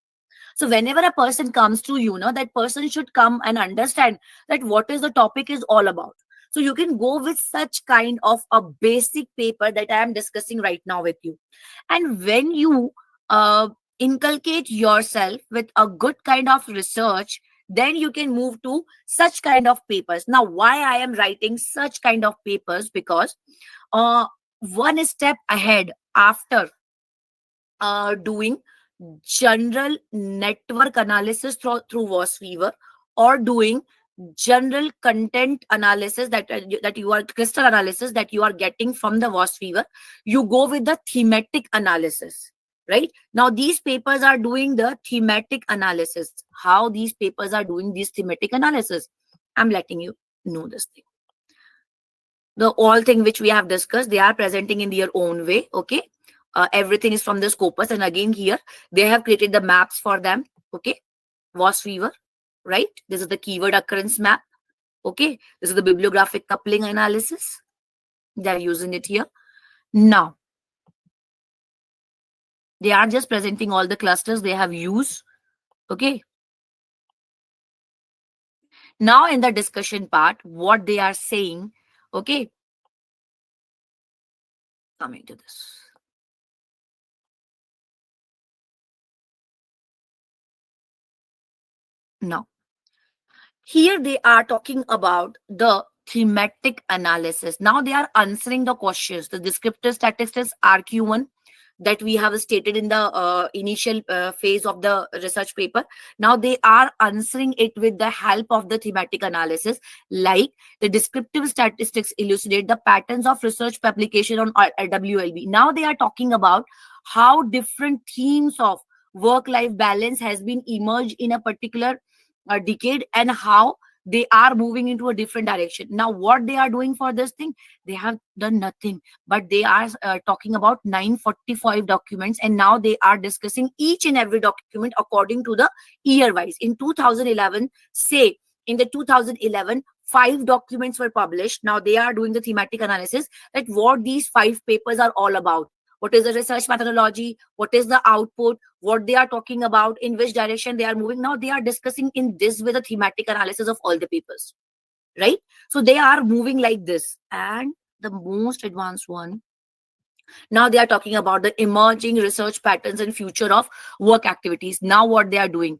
So whenever a person comes to you, that person should come and understand that what is the topic is all about. So you can go with such kind of a basic paper that I am discussing right now with you. And when you inculcate yourself with a good kind of research, then you can move to such kind of papers. Now, why I am writing such kind of papers? Because one step ahead after doing general network analysis through Vosviewer, or doing general content analysis that you are crystal analysis that you are getting from the Vosviewer, you go with the thematic analysis. Right now, these papers are doing the thematic analysis. How these papers are doing this thematic analysis, I'm letting you know this thing. The all thing which we have discussed, they are presenting in their own way. Okay, everything is from the scopus, and again here they have created the maps for them. Okay, Vosviewer, right? This is the keyword occurrence map. Okay, this is the bibliographic coupling analysis. They are using it here. Now they are just presenting all the clusters they have used. Okay, now in the discussion part, what they are saying. Okay, coming to this. Now, here they are talking about the thematic analysis. Now they are answering the questions, the descriptive statistics RQ1 that we have stated in the initial phase of the research paper. Now they are answering it with the help of the thematic analysis, like the descriptive statistics elucidate the patterns of research publication on WLB. Now they are talking about how different themes of work-life balance has been emerged in a particular decade, and how they are moving into a different direction. Now what they are doing for this thing, they have done nothing, but they are talking about 945 documents, and now they are discussing each and every document according to the year wise. In 2011, say In the 2011, 5 documents were published. Now they are doing the thematic analysis that what these 5 papers are all about. What is the research methodology? What is the output? What they are talking about? In which direction they are moving? Now they are discussing in this with a thematic analysis of all the papers, right? So they are moving like this. And the most advanced one, now they are talking about the emerging research patterns and future of work activities. Now what they are doing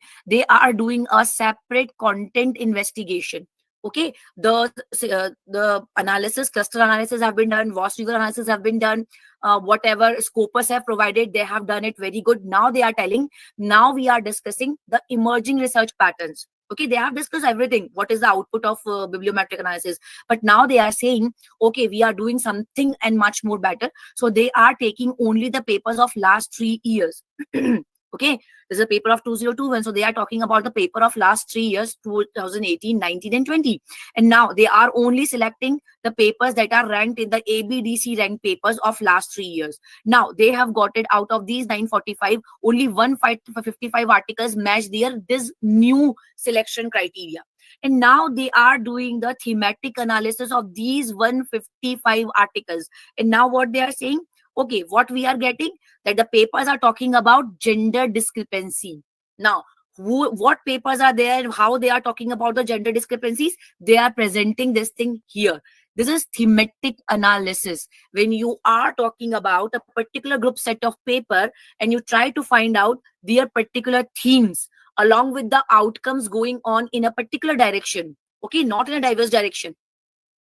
a separate content investigation. Okay, the analysis, cluster analysis have been done, Vosviewer analysis have been done, whatever Scopus have provided, they have done it very good. Now they are telling, now we are discussing the emerging research patterns. Okay, they have discussed everything. What is the output of bibliometric analysis? But now they are saying, okay, we are doing something and much more better. So they are taking only the papers of last 3 years. Okay, there's a paper of 2021. So they are talking about the paper of last 3 years, 2018, 19, and 20. And now they are only selecting the papers that are ranked in the ABDC ranked papers of last 3 years. Now they have got it out of these 945, only 155 articles match this new selection criteria. And now they are doing the thematic analysis of these 155 articles. And now what they are saying, okay, what we are getting, that the papers are talking about gender discrepancy. Now, what papers are there, how they are talking about the gender discrepancies, they are presenting this thing here. This is thematic analysis. When you are talking about a particular group set of paper and you try to find out their particular themes along with the outcomes going on in a particular direction, okay, not in a diverse direction,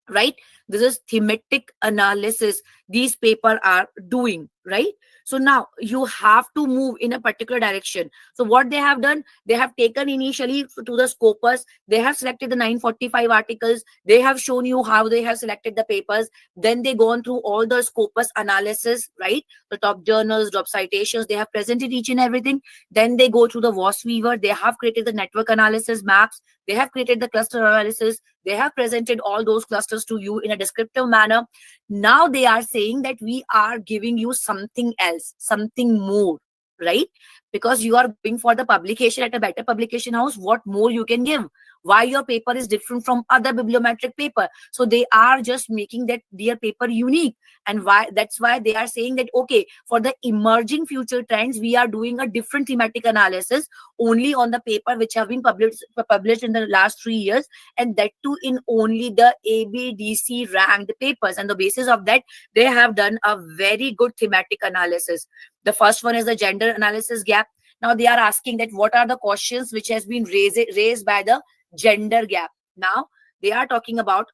right? This is thematic analysis these paper are doing, right? So now you have to move in a particular direction. So what they have done, they have taken initially to the Scopus, they have selected the 945 articles, they have shown you how they have selected the papers, then they gone through all the Scopus analysis, right? The top journals, top citations, they have presented each and everything. Then they go to the Vosviewer, they have created the network analysis maps, they have created the cluster analysis, they have presented all those clusters to you in a descriptive manner. Now they are saying that we are giving you something else, something more, right? Because you are going for the publication at a better publication house, what more you can give? Why your paper is different from other bibliometric paper? So they are just making that their paper unique. And why? That's why they are saying that, okay, for the emerging future trends, we are doing a different thematic analysis only on the paper which have been published in the last 3 years, and that too in only the ABDC ranked papers. And the basis of that, they have done a very good thematic analysis. The first one is the gender analysis gap. Now they are asking that what are the questions which has been raised by the gender gap. Now they are talking about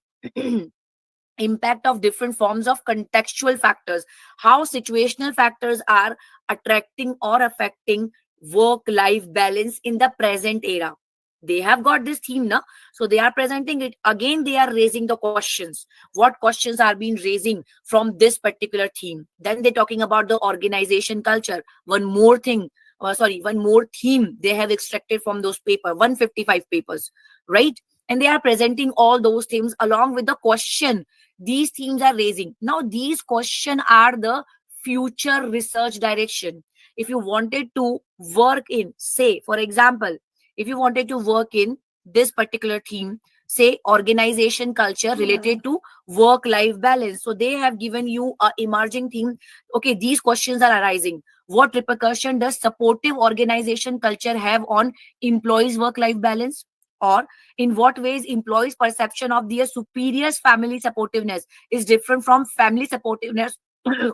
impact of different forms of contextual factors, how situational factors are attracting or affecting work-life balance in the present era. They have got this theme now, so they are presenting it again. They are raising the questions, what questions are being raising from this particular theme. Then they're talking about the organization culture. One more thing, one more theme they have extracted from those 155 papers, right? And they are presenting all those themes along with the question these themes are raising. Now these questions are the future research direction. If you wanted to work in, say for example, if you wanted to work in this particular theme, say organization culture related to work life balance, so they have given you a emerging theme. Okay, these questions are arising. What repercussion does supportive organization culture have on employees work life balance? Or in what ways employees perception of their superiors family supportiveness is different from family supportiveness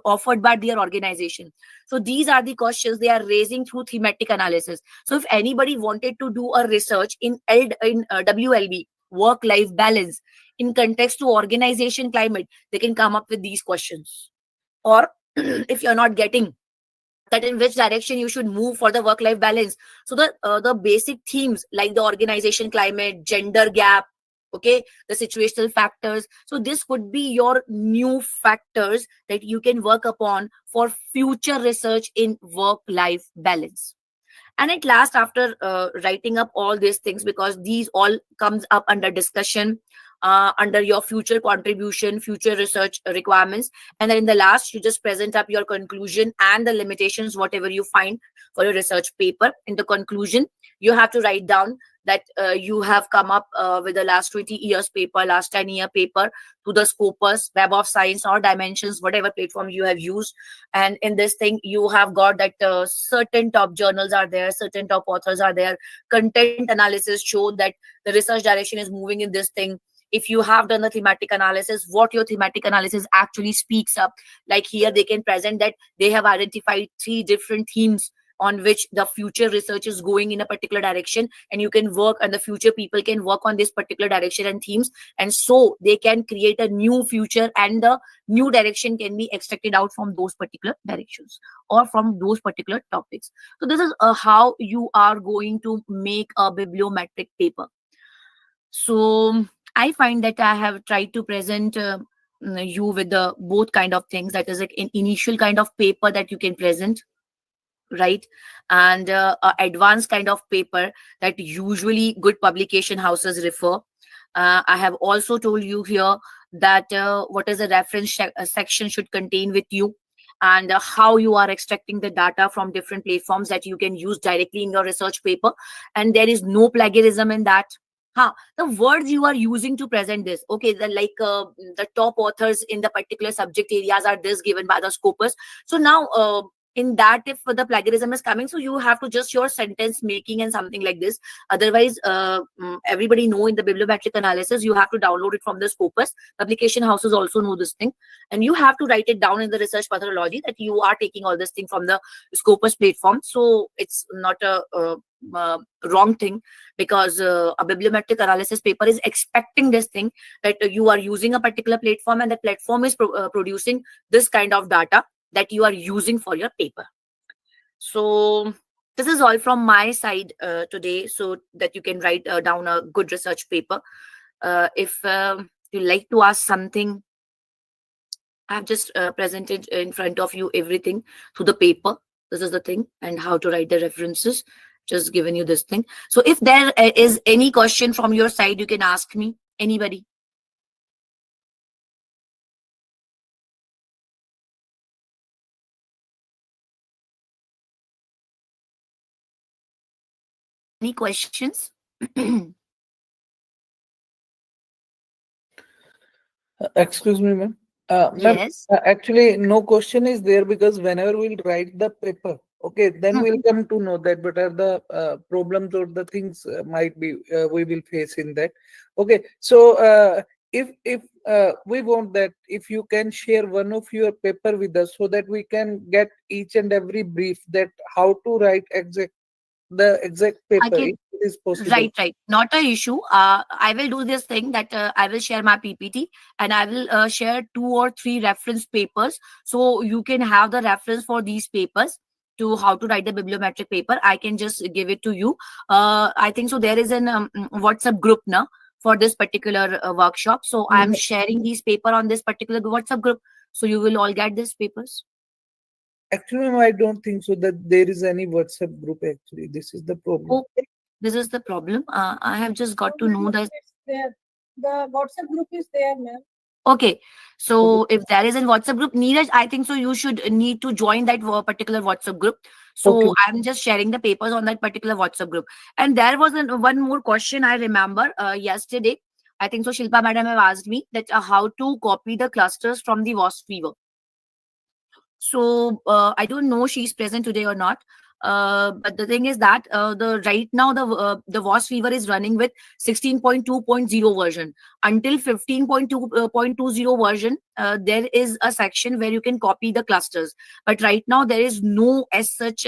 offered by their organization? So these are the questions they are raising through thematic analysis. So if anybody wanted to do a research in WLB, work life balance, in context to organization climate, they can come up with these questions. Or if you're not getting that in which direction you should move for the work-life balance, so the basic themes like the organization climate, gender gap, okay, the situational factors, so this could be your new factors that you can work upon for future research in work-life balance. And at last, after writing up all these things, because these all comes up under discussion, under your future contribution, future research requirements, and then in the last you just present up your conclusion and the limitations whatever you find for your research paper. In the conclusion you have to write down that you have come up with the last 20 years paper, last 10-year paper to the Scopus, Web of Science, or Dimensions, whatever platform you have used. And in this thing, you have got that certain top journals are there, certain top authors are there. Content analysis show that the research direction is moving in this thing. If you have done the thematic analysis, what your thematic analysis actually speaks up. Like here, they can present that they have identified 3 different themes on which the future research is going in a particular direction, and you can work, and the future people can work on this particular direction and themes, and so they can create a new future, and the new direction can be extracted out from those particular directions or from those particular topics. So this is how you are going to make a bibliometric paper. So I find that I have tried to present you with the both kind of things, that is like an initial kind of paper that you can present, right, and advanced kind of paper that usually good publication houses refer. I have also told you here that what is the reference section should contain with you, and how you are extracting the data from different platforms that you can use directly in your research paper, and there is no plagiarism in that. The words you are using to present this, okay, the top authors in the particular subject areas are this given by the Scopus. So now in that, if the plagiarism is coming, so you have to just your sentence making and something like this. Otherwise, everybody know in the bibliometric analysis, you have to download it from the Scopus. Publication houses also know this thing, and you have to write it down in the research methodology that you are taking all this thing from the Scopus platform. So it's not a wrong thing, because a bibliometric analysis paper is expecting this thing, that you are using a particular platform, and that platform is producing this kind of data that you are using for your paper. So this is all from my side today, so that you can write down a good research paper. If you like to ask something, I've just presented in front of you everything through the paper. This is the thing, and how to write the references. Just given you this thing. So if there is any question from your side, you can ask me. Anybody? Any questions? Excuse me, ma'am. Ma'am, Yes. actually, no question is there, because whenever we'll write the paper, okay, then we'll come to know that what are the problems or the things might be we will face in that. Okay, so if we want that, if you can share one of your paper with us, so that we can get each and every brief that how to write the exact I paper, can. if it is possible. Right. Not a issue. I will do this thing that I will share my PPT, and I will share 2 or 3 reference papers, so you can have the reference for these papers to how to write the bibliometric paper. I can just give it to you. I think so. There is an WhatsApp group now for this particular workshop. So I am sharing these paper on this particular WhatsApp group. So you will all get these papers. Actually, ma'am, I don't think so that there is any WhatsApp group. Actually, this is the problem. Okay. This is the problem. I have just got to know that. It's there. The WhatsApp group is there, ma'am. Okay, so if there is a WhatsApp group, Neeraj, I think so you should need to join that particular WhatsApp group. So Okay. I'm just sharing the papers on that particular WhatsApp group. And there was one more question I remember yesterday. I think so Shilpa madam have asked me that how to copy the clusters from the Vosviewer. So I don't know she's present today or not. But the thing is that the right now the Vosviewer is running with 16.2.0 version. Until 15.2.20 version, there is a section where you can copy the clusters. But right now there is no as such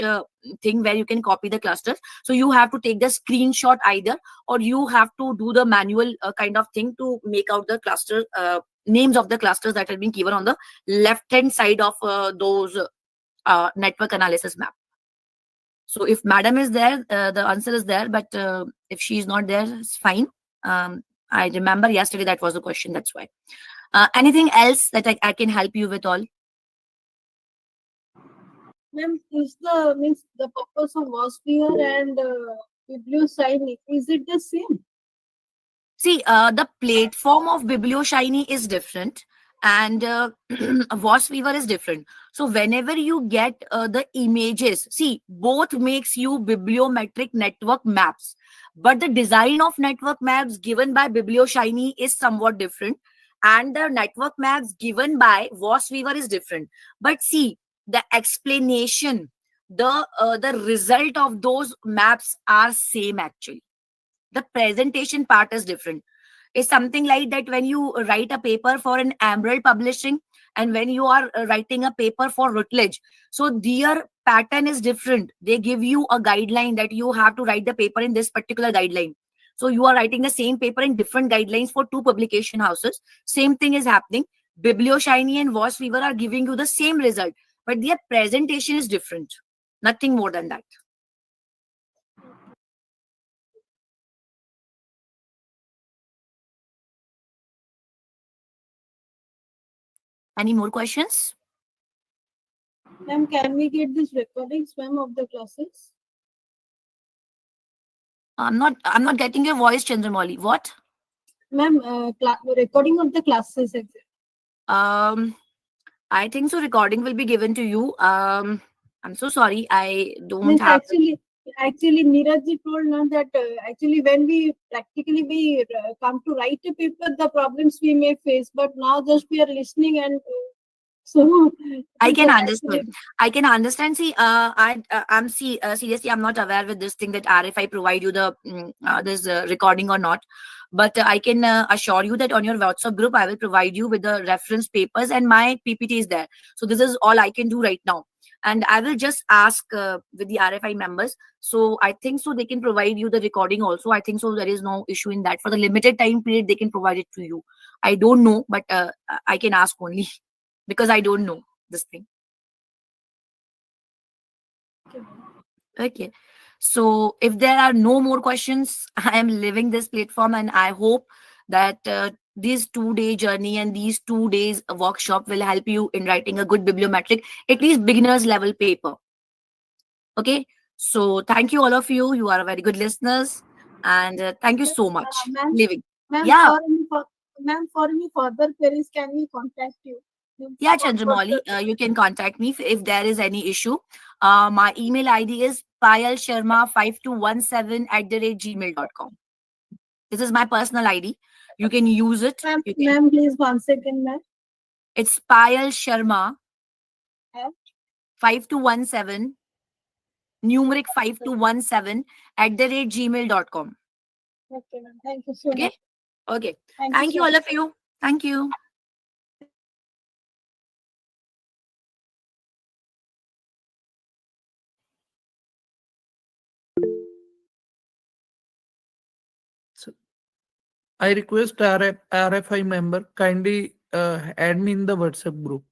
thing where you can copy the clusters. So you have to take the screenshot either, or you have to do the manual kind of thing to make out the cluster names of the clusters that have been given on the left hand side of those network analysis map. So if madam is there, the answer is there, but if she is not there, it's fine. I remember yesterday that was the question, that's why. Anything else that I can help you with all? Ma'am, is the purpose of Vosviewer and Biblioshiny, is it the same? See, the platform of Biblioshiny is different, and Vosviewer is different. So whenever you get the images, see, both makes you bibliometric network maps, but the design of network maps given by BiblioShiny is somewhat different, and the network maps given by Vosviewer is different. But see, the explanation, the result of those maps are same actually. The presentation part is different. It's something like that when you write a paper for an Emerald Publishing and when you are writing a paper for Routledge, so their pattern is different. They give you a guideline that you have to write the paper in this particular guideline. So you are writing the same paper in different guidelines for two publication houses. Same thing is happening. BiblioShiny and Vosviewer are giving you the same result, but their presentation is different. Nothing more than that. Any more questions? Ma'am, can we get these recordings, ma'am, of the classes? I'm not getting your voice, Chandramali. What? Ma'am, recording of the classes. I think so. Recording will be given to you. I'm so sorry. I don't Means have. actually, Neeraj ji told now that actually when we practically come to write a paper, the problems we may face, but now just we are listening and so. I can so understand. actually, I can understand. See, seriously, I'm not aware with this thing that RFI provide you the this recording or not. But I can assure you that on your WhatsApp group, I will provide you with the reference papers and my PPT is there. So this is all I can do right now. And I will just ask with the RFI members. So I think so they can provide you the recording also. I think so there is no issue in that. For the limited time period, they can provide it to you. I don't know, but I can ask only because I don't know this thing. Okay. So if there are no more questions, I am leaving this platform and I hope that this 2 day journey and these 2 days workshop will help you in writing a good bibliometric, at least beginners level paper. Okay. So thank you all of you. You are very good listeners and thank you so much. ma'am, Leaving. ma'am, Yeah. for any further queries, can we contact you? Yeah, Chandramali, you can contact me if there is any issue. My email ID is payalsharma5217@gmail.com. This is my personal ID. You can use it. You can. Ma'am, please one second, ma'am. It's Payal Sharma At? 5217 numeric 5217 @gmail.com. Okay, ma'am. Thank you so Okay. much. Okay. Thank Thank you you so all of you. Thank you. So I request RFI member kindly add me in the WhatsApp group.